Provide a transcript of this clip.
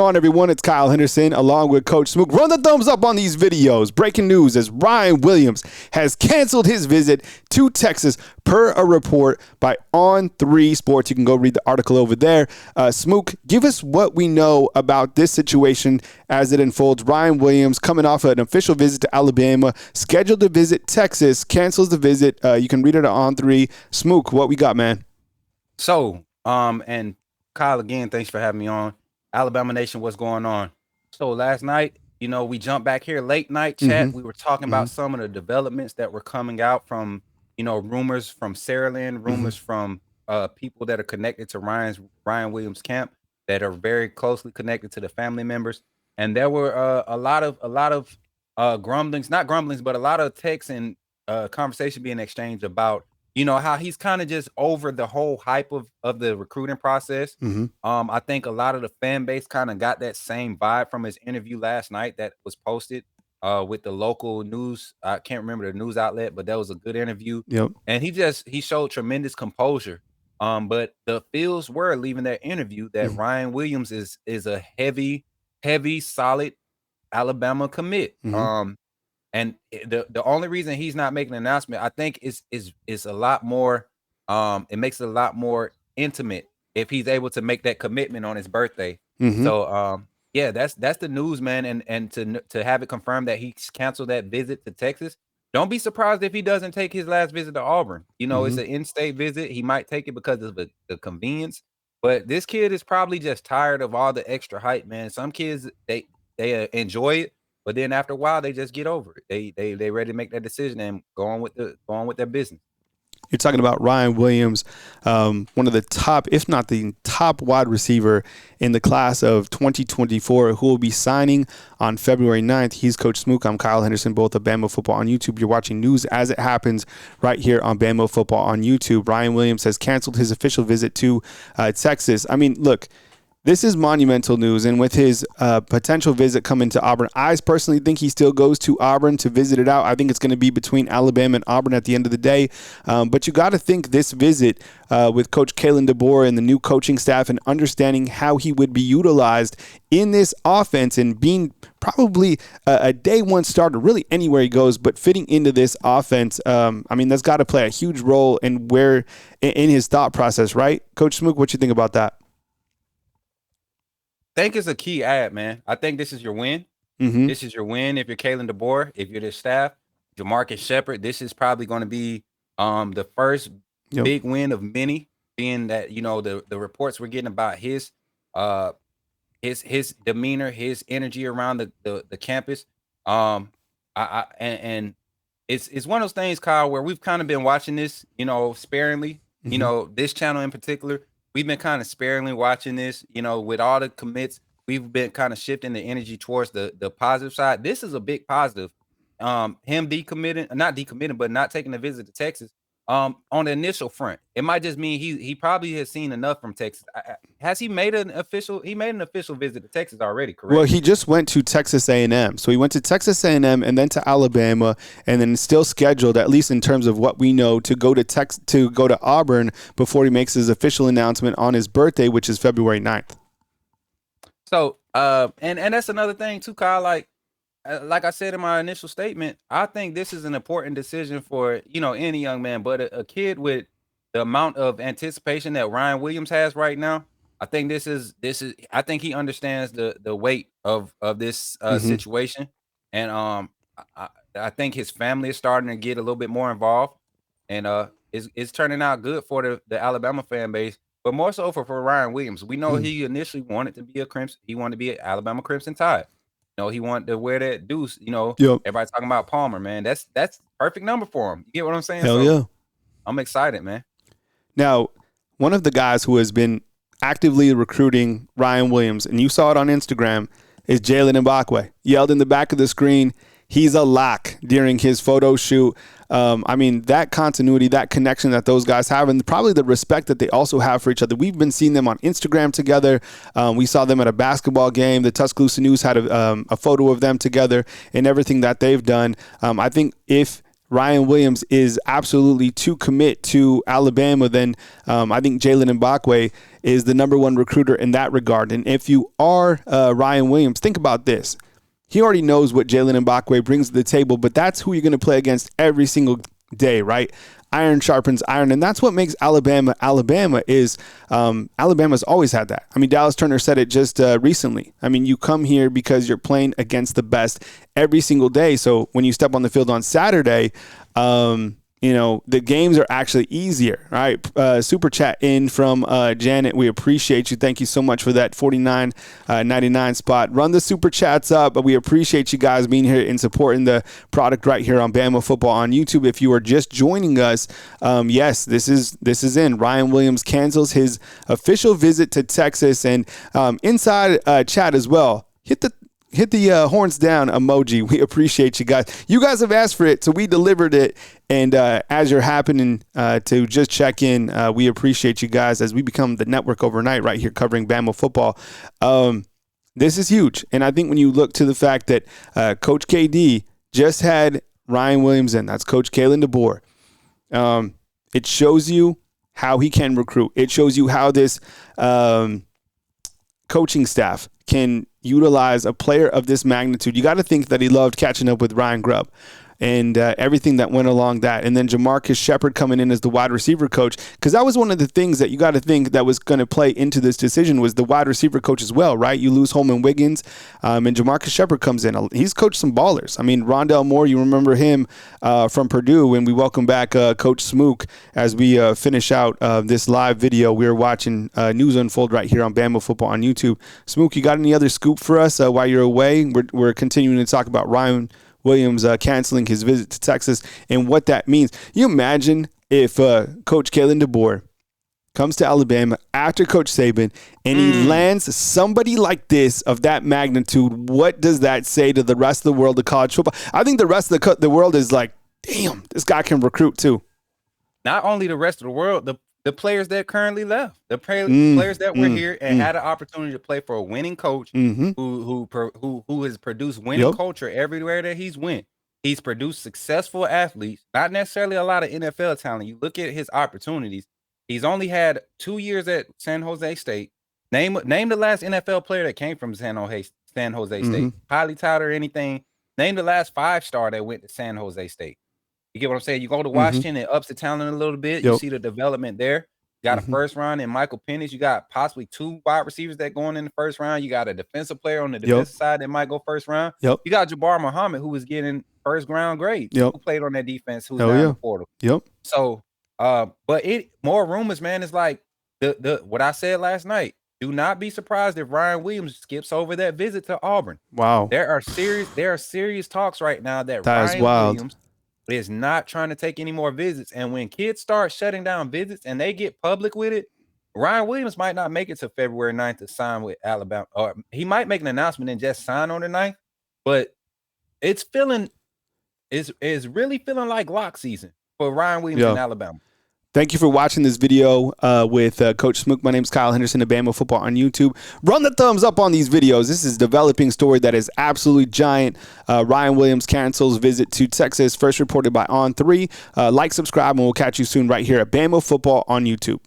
On everyone, it's Kyle Henderson along with Coach Smook. Run the thumbs up on these videos. Breaking news as Ryan Williams has canceled his visit to Texas per a report by On3 Sports. You can go read the article over there. Smook, give us what we know about this situation as it unfolds. Ryan Williams coming off an official visit to Alabama, scheduled to visit Texas, cancels the visit. You can read it on On3. Smook, what we got, man? So, and Kyle, again, thanks for having me on. Alabama Nation, what's going on? So last night, we jumped back here, late night chat. We were talking about some of the developments that were coming out from, rumors from Saraland, rumors from people that are connected to Ryan Williams' camp that are very closely connected to the family members. And there were a lot of grumblings, not grumblings, but a lot of texts and conversation being exchanged about how he's kind of just over the whole hype of the recruiting process. I think a lot of the fan base kind of got that same vibe from his interview last night that was posted with the local news. I can't remember the news outlet, but that was a good interview. Yep. And he showed tremendous composure. But the feels were leaving that interview that Ryan Williams is a heavy, solid Alabama commit. And the only reason he's not making an announcement, I think, is a lot more. It makes it a lot more intimate if he's able to make that commitment on his birthday. So, yeah, that's the news, man. And to have it confirmed that he's canceled that visit to Texas. Don't be surprised if he doesn't take his last visit to Auburn. It's an in-state visit. He might take it because of the convenience. But this kid is probably just tired of all the extra hype, man. Some kids they enjoy it. But then after a while, they just get over it. They ready to make that decision and go on with their business. You're talking about Ryan Williams, one of the top, if not the top wide receiver in the class of 2024, who will be signing on February 9th. He's Coach Smook. I'm Kyle Henderson, both of Bama Football on YouTube. You're watching news as it happens right here on Bama Football on YouTube. Ryan Williams has canceled his official visit to Texas. I mean, look. This is monumental news, and with his potential visit coming to Auburn, I personally think he still goes to Auburn to visit it out. I think it's going to be between Alabama and Auburn at the end of the day. But you got to think this visit with Coach Kalen DeBoer and the new coaching staff and understanding how he would be utilized in this offense and being probably a day one starter really anywhere he goes, but fitting into this offense, that's got to play a huge role in his thought process, right? Coach Smook, what you think about that? I think it's a key ad, man. I think this is your win. This is your win if you're Kalen DeBoer, if you're the staff, Jamarcus Shepard. This is probably going to be the first big win of many, being that the reports we're getting about his demeanor, his energy around the campus. And it's one of those things, Kyle, where we've kind of been watching this, sparingly. This channel in particular. We've been kind of sparingly watching this, with all the commits. We've been kind of shifting the energy towards the positive side. This is a big positive. Him not decommitting, but not taking a visit to Texas. On the initial front, it might just mean he probably has seen enough from Texas. Has he made an official? He made an official visit to Texas already, correct? Well, he just went to Texas A&M. So he went to Texas A&M and then to Alabama, and then still scheduled, at least in terms of what we know, to go to Auburn before he makes his official announcement on his birthday, which is February 9th. So, and that's another thing too, Kyle. Like I said in my initial statement, I think this is an important decision for, any young man, but a kid with the amount of anticipation that Ryan Williams has right now. I think this is, I think he understands the weight of this situation. And I think his family is starting to get a little bit more involved, and it's turning out good for the Alabama fan base, but more so for Ryan Williams. We know he initially wanted to be he wanted to be an Alabama Crimson Tide. He wanted to wear that deuce. Everybody talking about Palmer, man. That's perfect number for him. You get what I'm saying? Hell yeah. I'm excited, man. Now, one of the guys who has been actively recruiting Ryan Williams, and you saw it on Instagram, is Jalen Mbakwe. Yelled in the back of the screen, he's a lock during his photo shoot. That continuity, that connection that those guys have, and probably the respect that they also have for each other. We've been seeing them on Instagram together. We saw them at a basketball game. The Tuscaloosa News had a photo of them together and everything that they've done. I think if Ryan Williams is absolutely to commit to Alabama, then I think Jalen Mbakwe is the number one recruiter in that regard. And if you are Ryan Williams, think about this. He already knows what Jalen Mbakwe brings to the table, but that's who you're going to play against every single day, right? Iron sharpens iron, and that's what makes Alabama. Alabama's always had that. I mean, Dallas Turner said it just recently. I mean, you come here because you're playing against the best every single day. So when you step on the field on Saturday, the games are actually easier. All right. Super chat in from Janet. We appreciate you. Thank you so much for that $49.99 spot. Run the super chats up, but we appreciate you guys being here and supporting the product right here on Bama Football on YouTube. If you are just joining us, yes, this is in. Ryan Williams cancels his official visit to Texas, and inside chat as well. Hit the horns down emoji. We appreciate you guys. You guys have asked for it, so we delivered it. And as you're happening to just check in, we appreciate you guys as we become the network overnight right here covering Bama football. This is huge. And I think when you look to the fact that Coach KD just had Ryan Williams in, that's Coach Kalen DeBoer, it shows you how he can recruit. It shows you how this coaching staff can utilize a player of this magnitude. You got to think that he loved catching up with Ryan Grubb and everything that went along that. And then Jamarcus Shepard coming in as the wide receiver coach, because that was one of the things that you got to think that was going to play into this decision was the wide receiver coach as well, right? You lose Holman Wiggins, and Jamarcus Shepard comes in. He's coached some ballers. I mean, Rondell Moore, you remember him from Purdue, and we welcome back Coach Smook as we finish out this live video. We're watching news unfold right here on Bama Football on YouTube. Smook, you got any other scoop for us while you're away? We're continuing to talk about Ryan Williams canceling his visit to Texas and what that means. You imagine if Coach Kalen DeBoer comes to Alabama after Coach Saban and he lands somebody like this of that magnitude. What does that say to the rest of the world of college football? I think the rest of the world is like, damn, this guy can recruit too. Not only the rest of the world, the players that currently left, the players that were here and had an opportunity to play for a winning coach who has produced winning culture everywhere that he's went. He's produced successful athletes, not necessarily a lot of NFL talent. You look at his opportunities. He's only had 2 years at San Jose State. Name the last NFL player that came from San Jose State. Highly touted or anything. Name the last 5-star that went to San Jose State. You get what I'm saying? You go to Washington, it ups the talent a little bit. You see the development there. You got a first round in Michael Penix. You got possibly 2 wide receivers that going in the first round. You got a defensive player on the defensive side that might go first round. You got Jabbar Muhammad, who was getting first round grades, who played on that defense, who's down the portal. So, but more rumors, man, is like the what I said last night. Do not be surprised if Ryan Williams skips over that visit to Auburn. Wow. There are serious talks right now that Ryan Williams is not trying to take any more visits. And when kids start shutting down visits and they get public with it, Ryan Williams might not make it to February 9th to sign with Alabama. Or he might make an announcement and just sign on the 9th. But it's really feeling like lock season for Ryan Williams in Alabama. Thank you for watching this video with Coach Smook. My name is Kyle Henderson of Bama Football on YouTube. Run the thumbs up on these videos. This is a developing story that is absolutely giant. Ryan Williams cancels visit to Texas, first reported by On3. Like, subscribe, and we'll catch you soon right here at Bama Football on YouTube.